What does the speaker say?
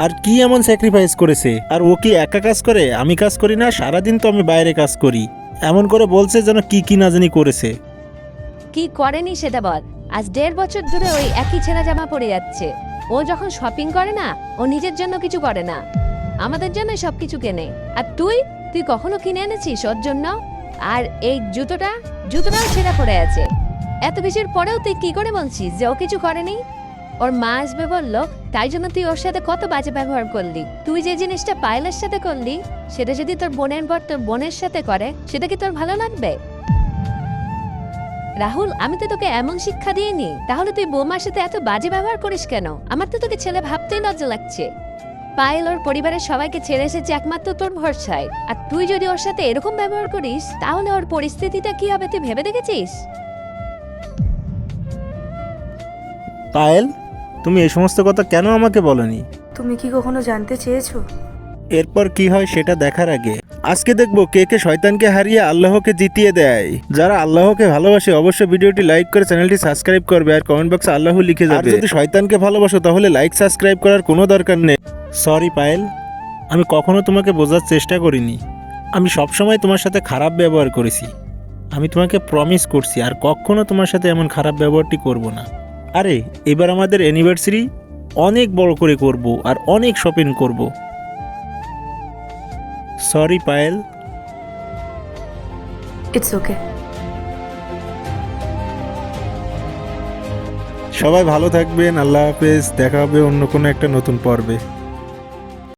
আর কি এমন স্যাক্রিফাইস করেছে? আর ও কি একা কাজ করে? আমি কাজ করি না? সারাদিন তো আমি বাইরে কাজ করি। এমন করে বলছে যেন কি কি না জানি করেছে। কি করেনি সেটা বল। আজ 1.5 বছর ধরে ওই একই ছেঁড়া জামা পরে যাচ্ছে। ও যখন শপিং করে না, ও নিজের জন্য কিছু করে না, আমাদের জন্য সবকিছু কেনে। আর তুই তুই কখনো কিনে এনেছিস ওর জন্য? আর এই জুতোটাও ছেঁড়া পড়ে আছে। এত কিছুর পরেও তুই কি করে বলছিস যে ও কিছু করেনি? ওর মা আসবে বললো, তাই জন্য তুই ওর সাথে কত বাজে ব্যবহার করলি। তুই যে জিনিসটা পায়েলের সাথে করলি, সেটা যদি তোর বোনের পর তোর বোনের সাথে করে, সেটা কি তোর ভালো লাগবে? রাহুল, আমি তো তোকে এমন শিক্ষা দিইনি, তাহলে তুই বৌমার সাথে এত বাজে ব্যবহার করিস কেন? আমার তো তোকে ছেলে ভাবতেই লজ্জা লাগছে। পায়েল ওর পরিবারের সবাইকে ছেড়ে এসেছে একমাত্র তোর ভরসায়, আর তুই যদি ওর সাথে এরকম ব্যবহার করিস, তাহলে ওর পরিস্থিতিটা কি হবে তুই ভেবে দেখেছিস? পায়েল, তুমি এই সমস্ত কথা কেন আমাকে বলনি? তুমি কি কখনো জানতে চেয়েছো? এরপর কি হয় সেটা দেখার আগে আজকে দেখবো কে কে শয়তানকে হারিয়ে আল্লাহকে জিতিয়ে দেয়। যারা আল্লাহকে ভালোবাসে অবশ্যই ভিডিওটি লাইক করে চ্যানেলটি সাবস্ক্রাইব করবে আর কমেন্ট বক্সে আল্লাহ লিখে যাবে। আর যদি শয়তানকে ভালোবাসো তাহলে লাইক সাবস্ক্রাইব করার কোনো দরকার নেই। সরি পায়েল, আমি কখনো তোমাকে বোঝার চেষ্টা করিনি। আমি সবসময় তোমার সাথে খারাপ ব্যবহার করেছি। আমি তোমাকে প্রমিস করছি আর কখনো তোমার সাথে এমন খারাপ ব্যবহারটি করব না। আরে এবার আমাদের অ্যানিভার্সারি অনেক বড় করে করব আর অনেক শপিং করব। সরি পায়েল। It's okay. সবাই ভালো থাকবেন, আল্লাহ হাফেজ। দেখা হবে অন্য কোনো একটা নতুন পর্বে।